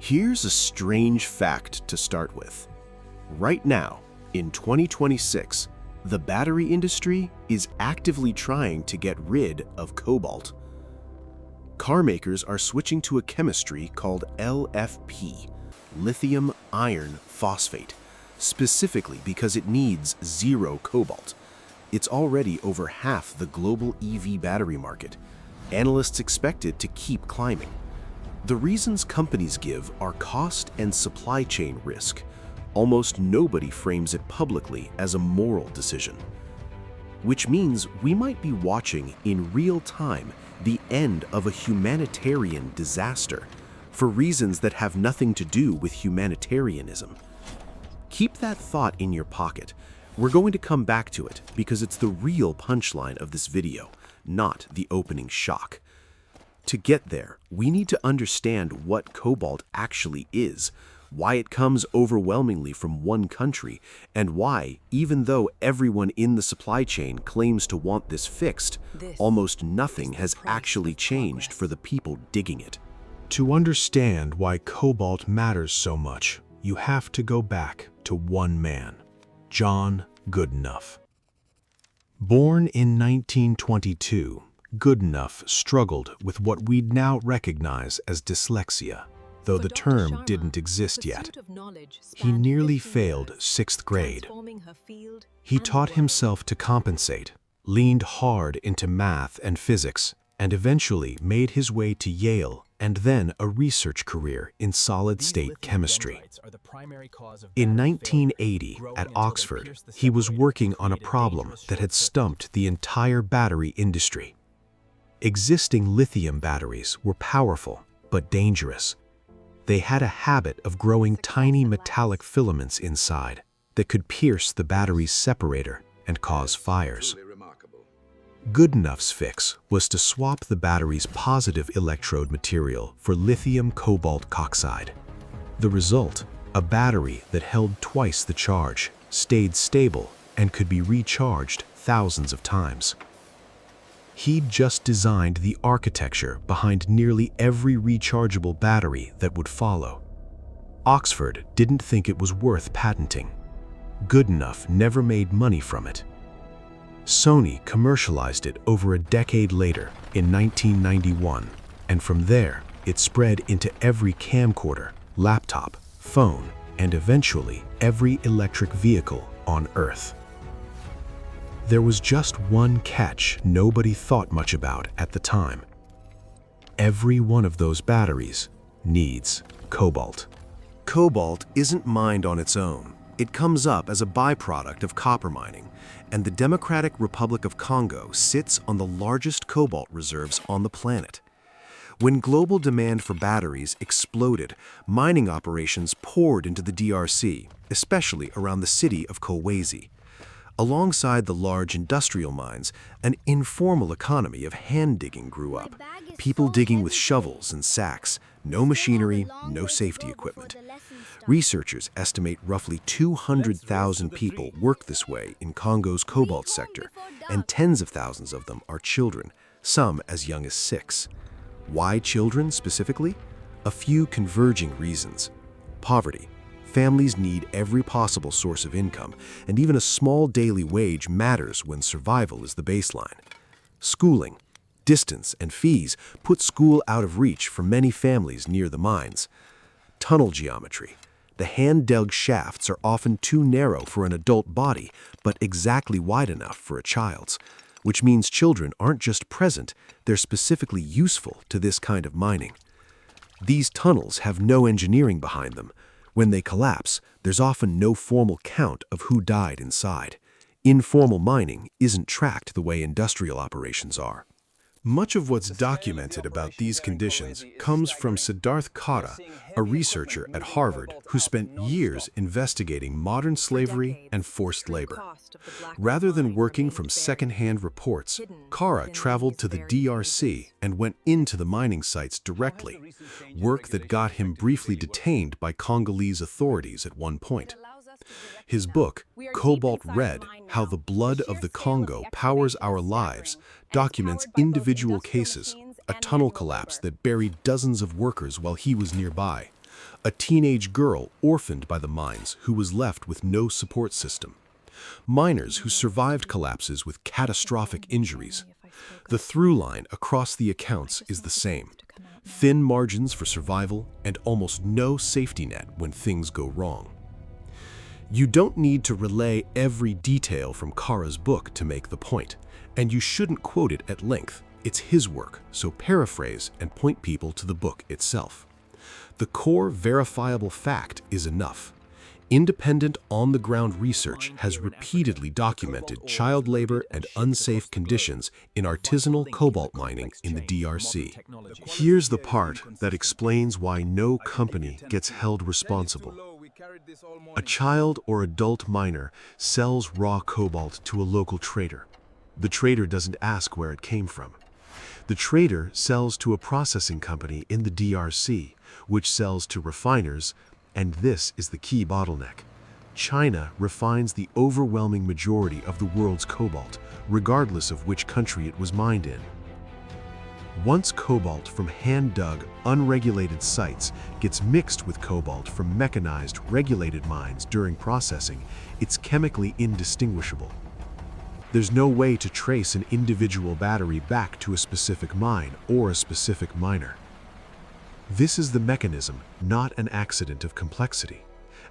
Here's a strange fact to start with. Right now, in 2026, the battery industry is actively trying to get rid of cobalt. Car makers are switching to a chemistry called LFP, lithium iron phosphate, specifically because it needs zero cobalt. It's already over half the global EV battery market. Analysts expect it to keep climbing. The reasons companies give are cost and supply chain risk. Almost nobody frames it publicly as a moral decision. Which means we might be watching in real time the end of a humanitarian disaster for reasons that have nothing to do with humanitarianism. Keep that thought in your pocket. We're going to come back to it because it's the real punchline of this video, not the opening shock. To get there, we need to understand what cobalt actually is, why it comes overwhelmingly from one country, and why, even though everyone in the supply chain claims to want this fixed, almost nothing has actually changed for the people digging it. To understand why cobalt matters so much, you have to go back to one man, John Goodenough. Born in 1922, Goodenough struggled with what we'd now recognize as dyslexia, though the term didn't exist yet. He nearly failed 6th grade. He taught himself to compensate, leaned hard into math and physics, and eventually made his way to Yale and then a research career in solid-state chemistry. In 1980, at Oxford, he was working on a problem that had stumped the entire battery industry. Existing lithium batteries were powerful but dangerous. They had a habit of growing tiny metallic filaments inside that could pierce the battery's separator and cause fires. Goodenough's fix was to swap the battery's positive electrode material for lithium cobalt oxide. The result, a battery that held twice the charge, stayed stable, and could be recharged thousands of times. He'd just designed the architecture behind nearly every rechargeable battery that would follow. Oxford didn't think it was worth patenting. Goodenough never made money from it. Sony commercialized it over a decade later, in 1991, and from there, it spread into every camcorder, laptop, phone, and eventually every electric vehicle on Earth. There was just one catch nobody thought much about at the time. Every one of those batteries needs cobalt. Cobalt isn't mined on its own. It comes up as a byproduct of copper mining, and the Democratic Republic of Congo sits on the largest cobalt reserves on the planet. When global demand for batteries exploded, mining operations poured into the DRC, especially around the city of Kolwezi. Alongside the large industrial mines, an informal economy of hand digging grew up. People digging with shovels and sacks, no machinery, no safety equipment. Researchers estimate roughly 200,000 people work this way in Congo's cobalt sector, and tens of thousands of them are children, some as young as 6. Why children specifically? A few converging reasons. Poverty. Families need every possible source of income, and even a small daily wage matters when survival is the baseline. Schooling. Distance and fees put school out of reach for many families near the mines. Tunnel geometry. The hand-dug shafts are often too narrow for an adult body, but exactly wide enough for a child's, which means children aren't just present, they're specifically useful to this kind of mining. These tunnels have no engineering behind them. When they collapse, there's often no formal count of who died inside. Informal mining isn't tracked the way industrial operations are. Much of what's documented about these conditions comes from Siddharth Kara, a researcher at Harvard who spent years investigating modern slavery and forced labor. Rather than working from second-hand reports, Kara traveled to the DRC and went into the mining sites directly, work that got him briefly detained by Congolese authorities at one point. His book, Cobalt Red: How the Blood of the Congo Powers Our Lives, documents individual cases, a tunnel collapse that buried dozens of workers while he was nearby, A teenage girl orphaned by the mines who was left with no support system. Miners who survived collapses with catastrophic injuries. The through line across the accounts is the same. Thin margins for survival and almost no safety net when things go wrong. You don't need to relay every detail from Kara's book to make the point, and you shouldn't quote it at length. It's his work, so paraphrase and point people to the book itself. The core verifiable fact is enough. Independent on-the-ground research has repeatedly documented child labor and unsafe conditions in artisanal cobalt mining in the DRC. Here's the part that explains why no company gets held responsible. A child or adult miner sells raw cobalt to a local trader. The trader doesn't ask where it came from. The trader sells to a processing company in the DRC, which sells to refiners, and this is the key bottleneck. China refines the overwhelming majority of the world's cobalt, regardless of which country it was mined in. Once cobalt from hand-dug, unregulated sites gets mixed with cobalt from mechanized, regulated mines during processing, it's chemically indistinguishable. There's no way to trace an individual battery back to a specific mine or a specific miner. This is the mechanism, not an accident of complexity.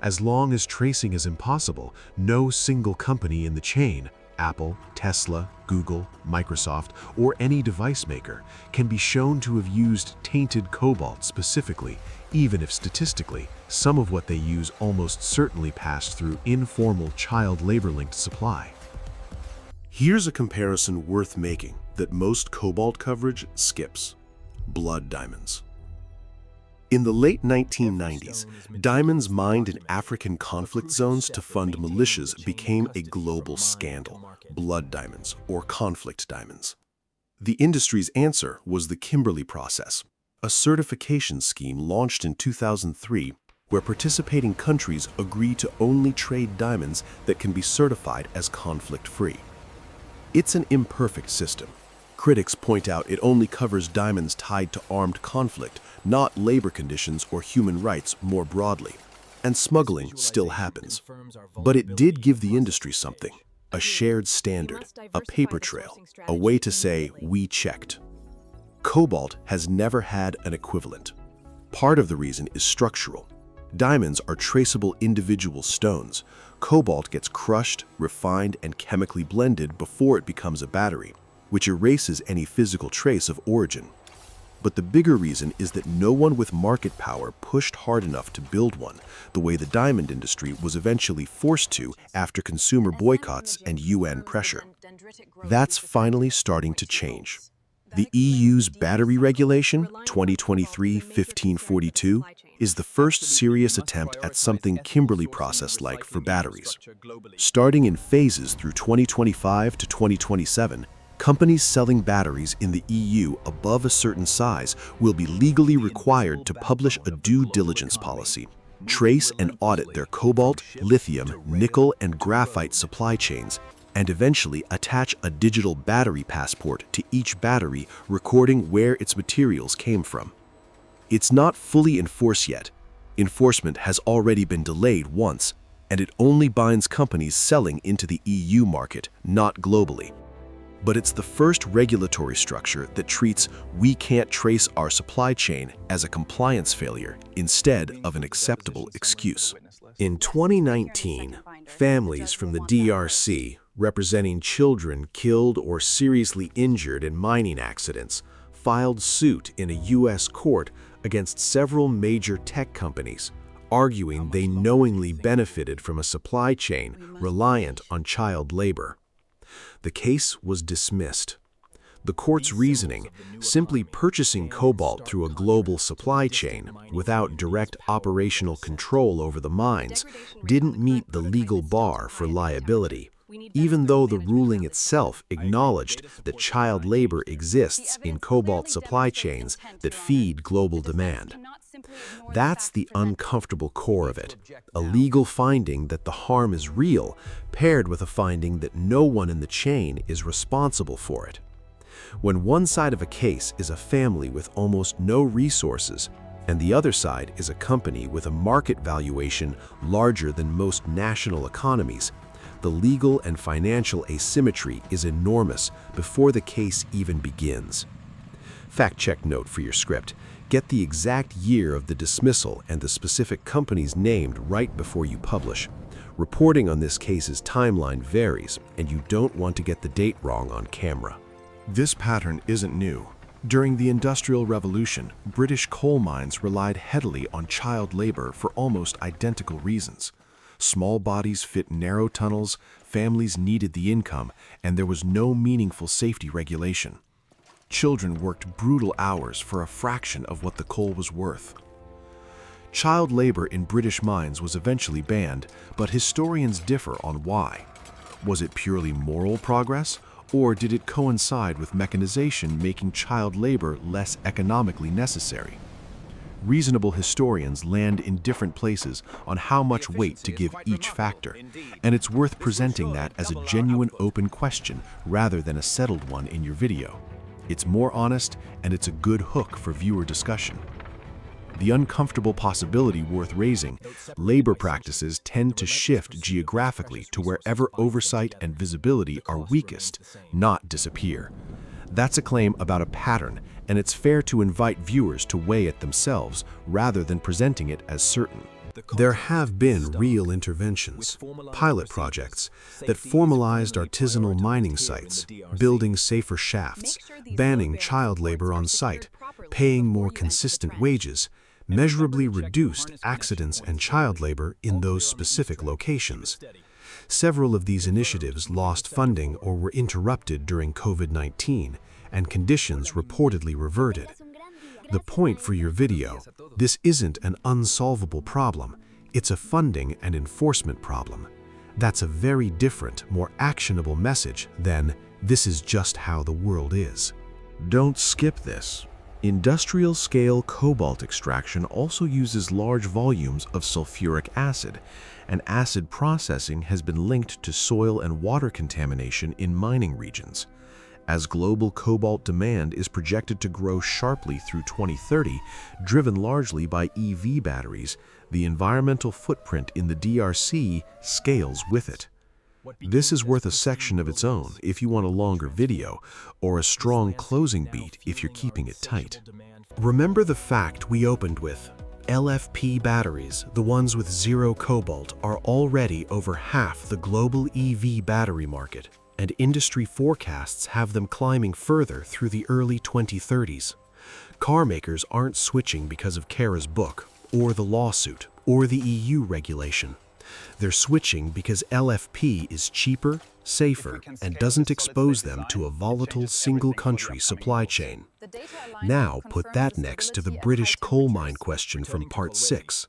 As long as tracing is impossible, no single company in the chain, Apple, Tesla, Google, Microsoft, or any device maker, can be shown to have used tainted cobalt specifically, even if statistically, some of what they use almost certainly passed through informal child labor-linked supply. Here's a comparison worth making that most cobalt coverage skips: blood diamonds. In the late 1990s, diamonds mined in African conflict zones to fund militias became a global scandal: blood diamonds, or conflict diamonds. The industry's answer was the Kimberley process, a certification scheme launched in 2003 where participating countries agree to only trade diamonds that can be certified as conflict-free. It's an imperfect system. Critics point out it only covers diamonds tied to armed conflict, not labor conditions or human rights more broadly. And smuggling still happens. But it did give the industry something: a shared standard, a paper trail, a way to say, "We checked." Cobalt has never had an equivalent. Part of the reason is structural. Diamonds are traceable individual stones. Cobalt gets crushed, refined, and chemically blended before it becomes a battery, which erases any physical trace of origin. But the bigger reason is that no one with market power pushed hard enough to build one, the way the diamond industry was eventually forced to after consumer boycotts and UN pressure. That's finally starting to change. The EU's battery regulation, 2023-1542, is the first serious attempt at something Kimberley process-like for batteries. Starting in phases through 2025 to 2027, companies selling batteries in the EU above a certain size will be legally required to publish a due diligence policy, trace and audit their cobalt, lithium, nickel, and graphite supply chains, and eventually attach a digital battery passport to each battery recording where its materials came from. It's not fully enforced yet. Enforcement has already been delayed once, and it only binds companies selling into the EU market, not globally. But it's the first regulatory structure that treats "we can't trace our supply chain" as a compliance failure instead of an acceptable excuse. In 2019, families from the DRC representing children killed or seriously injured in mining accidents filed suit in a U.S. court against several major tech companies, arguing they knowingly benefited from a supply chain reliant on child labor. The case was dismissed. The court's reasoning, simply purchasing cobalt through a global supply chain without direct operational control over the mines, didn't meet the legal bar for liability, even though the ruling itself acknowledged that child labor exists in cobalt supply chains that feed global demand. That's the uncomfortable core of it, a legal finding that the harm is real, paired with a finding that no one in the chain is responsible for it. When one side of a case is a family with almost no resources, And the other side is a company with a market valuation larger than most national economies. The legal and financial asymmetry is enormous before the case even begins. Fact-check note for your script. Get the exact year of the dismissal and the specific companies named right before you publish. Reporting on this case's timeline varies, and you don't want to get the date wrong on camera. This pattern isn't new. During the Industrial Revolution, British coal mines relied heavily on child labor for almost identical reasons. Small bodies fit narrow tunnels, families needed the income, and there was no meaningful safety regulation. Children worked brutal hours for a fraction of what the coal was worth. Child labor in British mines was eventually banned, but historians differ on why. Was it purely moral progress, or did it coincide with mechanization making child labor less economically necessary? Reasonable historians land in different places on how much weight to give each factor, and it's worth presenting that as a genuine open question rather than a settled one in your video. It's more honest, and it's a good hook for viewer discussion. The uncomfortable possibility worth raising: labor practices tend to shift geographically to wherever oversight and visibility are weakest, not disappear. That's a claim about a pattern, and it's fair to invite viewers to weigh it themselves rather than presenting it as certain. There have been real interventions, pilot projects that formalized artisanal mining sites, building safer shafts, banning child labor on site, paying more consistent wages, measurably reduced accidents and child labor in those specific locations. Several of these initiatives lost funding or were interrupted during COVID-19, and conditions reportedly reverted. The point for your video: this isn't an unsolvable problem, it's a funding and enforcement problem. That's a very different, more actionable message than "this is just how the world is." Don't skip this. Industrial-scale cobalt extraction also uses large volumes of sulfuric acid, and acid processing has been linked to soil and water contamination in mining regions. As global cobalt demand is projected to grow sharply through 2030, driven largely by EV batteries, the environmental footprint in the DRC scales with it. This is worth a section of its own if you want a longer video, or a strong closing beat if you're keeping it tight. Remember the fact we opened with: LFP batteries, the ones with zero cobalt, are already over half the global EV battery market, and industry forecasts have them climbing further through the early 2030s. Car makers aren't switching because of Kara's book, or the lawsuit, or the EU regulation. They're switching because LFP is cheaper, safer, and doesn't expose them to a volatile single-country supply chain. Now put that next to the British coal mine question from Part 6.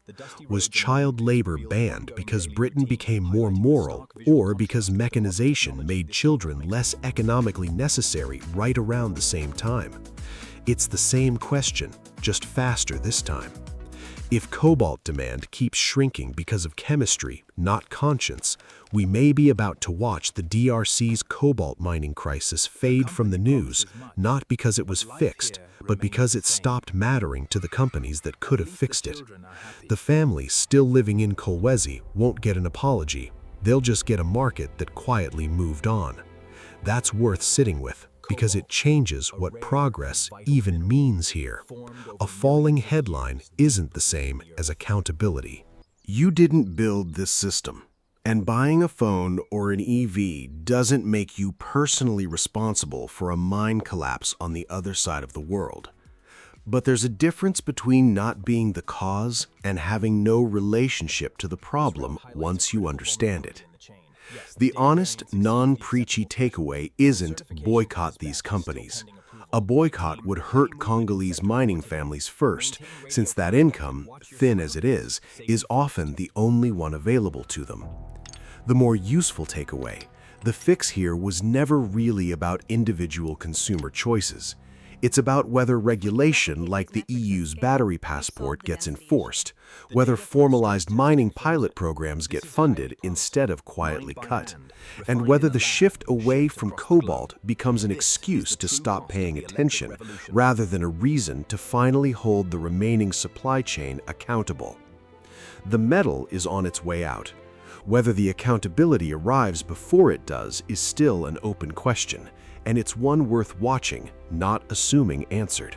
Was child labor banned because Britain became more moral, or because mechanization made children less economically necessary right around the same time? It's the same question, just faster this time. If cobalt demand keeps shrinking because of chemistry, not conscience, we may be about to watch the DRC's cobalt mining crisis fade from the news, not because it was fixed, but because it stopped mattering to the companies that could have fixed it. The families still living in Kolwezi won't get an apology. They'll just get a market that quietly moved on. That's worth sitting with, because it changes what progress even means here. A falling headline isn't the same as accountability. You didn't build this system, and buying a phone or an EV doesn't make you personally responsible for a mine collapse on the other side of the world. But there's a difference between not being the cause and having no relationship to the problem once you understand it. The honest, non-preachy takeaway isn't boycott these companies. A boycott would hurt Congolese mining families first, since that income, thin as it is often the only one available to them. The more useful takeaway: the fix here was never really about individual consumer choices. It's about whether regulation like the EU's battery passport gets enforced, whether formalized mining pilot programs get funded instead of quietly cut, and whether the shift away from cobalt becomes an excuse to stop paying attention rather than a reason to finally hold the remaining supply chain accountable. The metal is on its way out. Whether the accountability arrives before it does is still an open question, and it's one worth watching, not assuming answered.